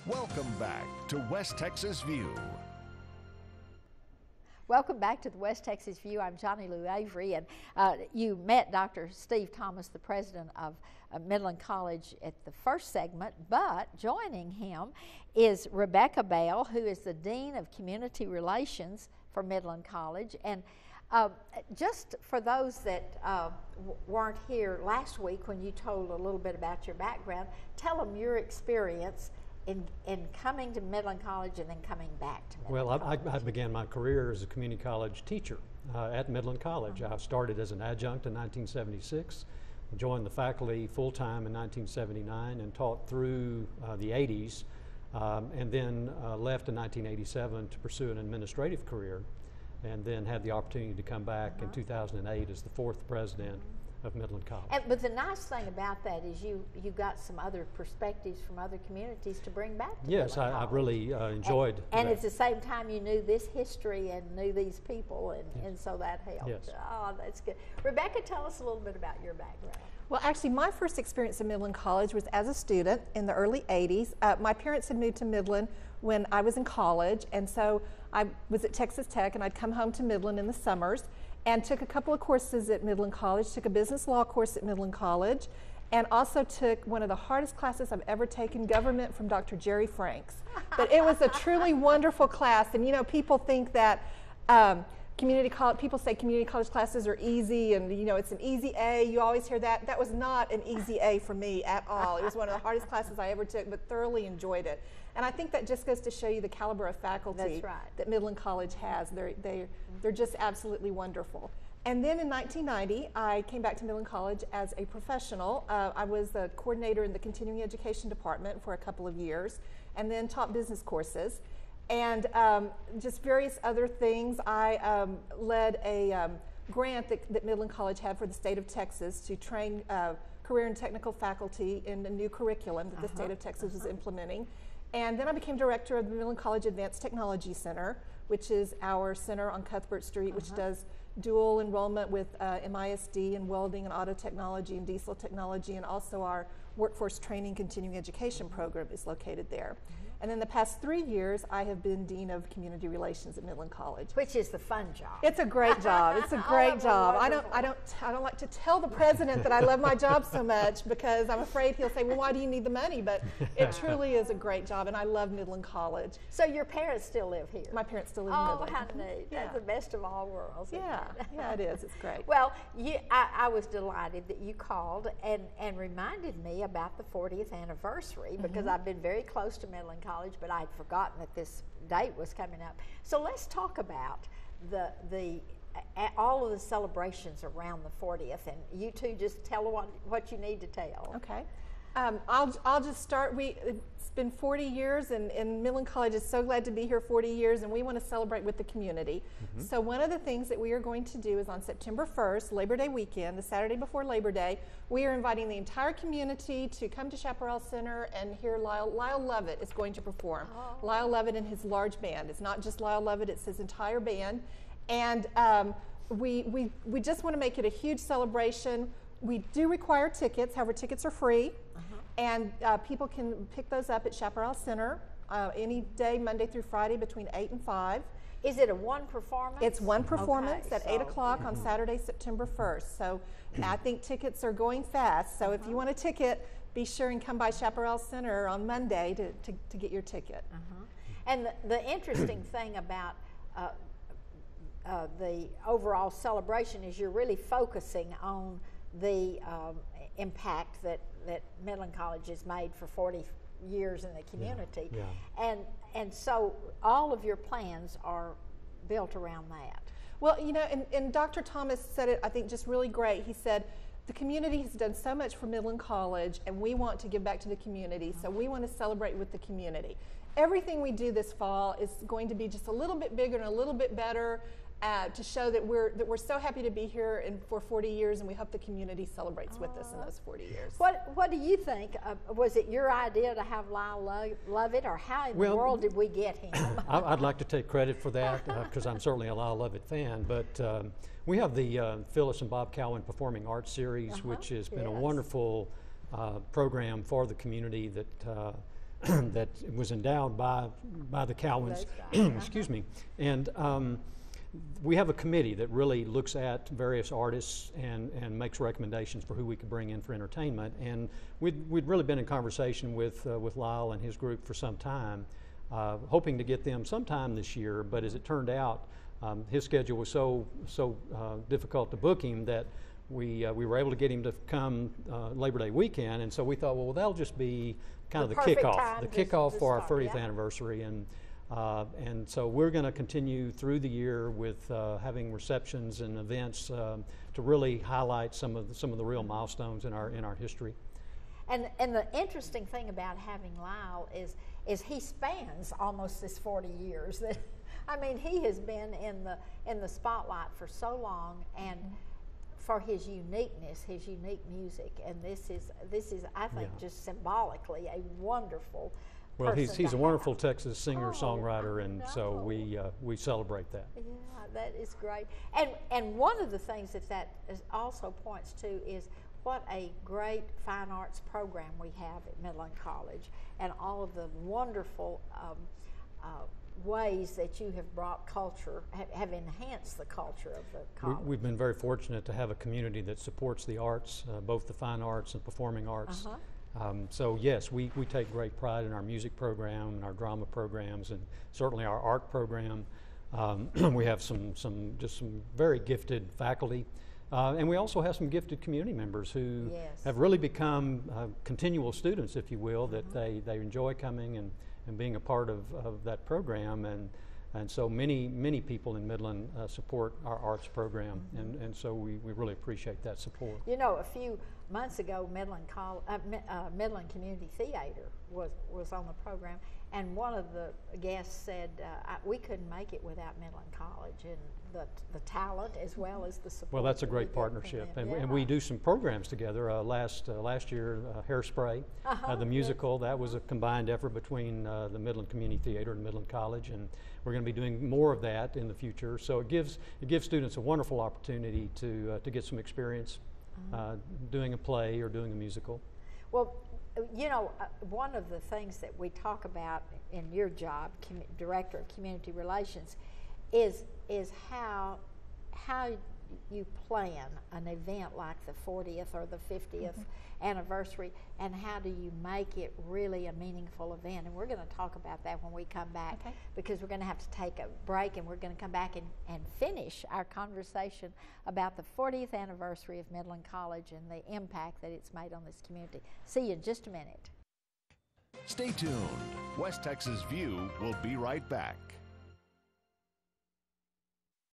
Welcome back to West Texas View. Welcome back to the West Texas View. I'm Johnny Lou Avery, and you met Dr. Steve Thomas, the president of Midland College, at the first segment, but joining him is Rebecca Bell, who is the Dean of Community Relations for Midland College. And just for those that weren't here last week when you told a little bit about your background, tell them your experience in coming to Midland College and then coming back to Midland College. I began my career as a community college teacher at Midland College. I started as an adjunct in 1976, joined the faculty full-time in 1979 and taught through the 80s, and then left in 1987 to pursue an administrative career, and then had the opportunity to come back in 2008 as the fourth president of Midland College. But the nice thing about that is you got some other perspectives from other communities to bring back to Yes, Midland I College. really enjoyed and that. at the same time you knew this history and knew these people, and so that helped. Yes. Oh, that's good. Rebecca, tell us a little bit about your background. Well, actually, my first experience at Midland College was as a student in the early 80s. My parents had moved to Midland when I was in college, and so I was at Texas Tech, and I'd come home to Midland in the summers and took a couple of courses at Midland College, took a business law course at Midland College, and also took one of the hardest classes I've ever taken, government, from Dr. Jerry Franks. But it was a truly wonderful class, and you know, people think that people say community college classes are easy and you know it's an easy A. You always hear that. That was not an easy A for me at all. It was one of the hardest classes I ever took, but thoroughly enjoyed it. And I think that just goes to show you the caliber of faculty that Midland College has. They're just absolutely wonderful. And then in 1990, I came back to Midland College as a professional. I was a coordinator in the continuing education department for a couple of years, and then taught business courses. And just various other things. I led a grant that Midland College had for the state of Texas to train career and technical faculty in the new curriculum that the state of Texas was implementing. And then I became director of the Midland College Advanced Technology Center, which is our center on Cuthbert Street, which does dual enrollment with MISD and welding and auto technology and diesel technology, and also our workforce training continuing education program is located there. And in the past 3 years, I have been Dean of Community Relations at Midland College. Which is the fun job. It's a great job. It's a great job. I don't like to tell the president that I love my job so much because I'm afraid he'll say, well, why do you need the money? But it truly is a great job, and I love Midland College. So your parents still live here? My parents still live in Midland. Oh, how neat. That's the best of all worlds. Yeah, yeah, it is. It's great. Well, I was delighted that you called and reminded me about the 40th anniversary because I've been very close to Midland College, but I'd forgotten that this date was coming up. So let's talk about all of the celebrations around the 40th, and you two just tell what you need to tell. Okay. I'll just start. It's been 40 years, and Midland College is so glad to be here 40 years, and we want to celebrate with the community. So one of the things that we are going to do is on September 1st, Labor Day weekend, the Saturday before Labor Day, we are inviting the entire community to come to Chaparral Center and hear Lyle Lovett is going to perform. Lyle Lovett and his large band. It's not just Lyle Lovett, it's his entire band. And we just want to make it a huge celebration. We do require tickets, however, tickets are free. And people can pick those up at Chaparral Center any day, Monday through Friday, between 8 and 5. Is it a one performance? It's one performance at 8 o'clock on Saturday, September 1st. So I think tickets are going fast. So if you want a ticket, be sure and come by Chaparral Center on Monday to get your ticket. And the interesting thing about the overall celebration is you're really focusing on the impact that Midland College has made for 40 years in the community. And so all of your plans are built around that. Well, you know, and Dr. Thomas said it, I think, just really great. He said, the community has done so much for Midland College, and we want to give back to the community, so we want to celebrate with the community. Everything we do this fall is going to be just a little bit bigger and a little bit better to show that we're so happy to be here for 40 years, and we hope the community celebrates with us in those 40 years. What do you think? Was it your idea to have Lyle Lovett, or how in the world did we get him? I'd like to take credit for that because I'm certainly a Lyle Lovett fan, but we have the Phyllis and Bob Cowan Performing Arts Series, which has been a wonderful program for the community that that was endowed by the Cowans. Excuse me. And we have a committee that really looks at various artists and makes recommendations for who we could bring in for entertainment. And we'd really been in conversation with Lyle and his group for some time, hoping to get them sometime this year. But as it turned out, his schedule was so difficult to book him that we were able to get him to come Labor Day weekend. And so we thought, well, that'll just be kind of the kickoff for our 30th anniversary. And so we're going to continue through the year with having receptions and events to really highlight some of the real milestones in our history. And the interesting thing about having Lyle is he spans almost this 40 years. That I mean, he has been in the spotlight for so long, and for his uniqueness, his unique music, and this is I think just symbolically a wonderful. Well, he's a wonderful Texas singer-songwriter, and so we celebrate that. Yeah, that is great. And one of the things that also points to is what a great fine arts program we have at Midland College, and all of the wonderful ways that you have brought culture, have enhanced the culture of the college. We've been very fortunate to have a community that supports the arts, both the fine arts and performing arts. So yes, we take great pride in our music program and our drama programs, and certainly our art program. We have some very gifted faculty, and we also have some gifted community members who have really become continual students, if you will, that they enjoy coming and being a part of that program, and so many people in Midland support our arts program, and so we really appreciate that support. You know, a few months ago, Midland Community Theater was on the program, and one of the guests said we couldn't make it without Midland College, and the talent as well as the support. Well, that's a great partnership, and we do some programs together. Last year, Hairspray, the musical, that was a combined effort between the Midland Community Theater and Midland College, and we're going to be doing more of that in the future. So it gives students a wonderful opportunity to get some experience doing a play or doing a musical. Well, you know, one of the things that we talk about in your job, Director of Community Relations, is how you plan an event like the 40th or the 50th anniversary, and how do you make it really a meaningful event. And we're going to talk about that when we come back, because we're going to have to take a break, and we're going to come back and finish our conversation about the 40th anniversary of Midland College and the impact that it's made on this community. See you in just a minute. Stay tuned. West Texas View will be right back.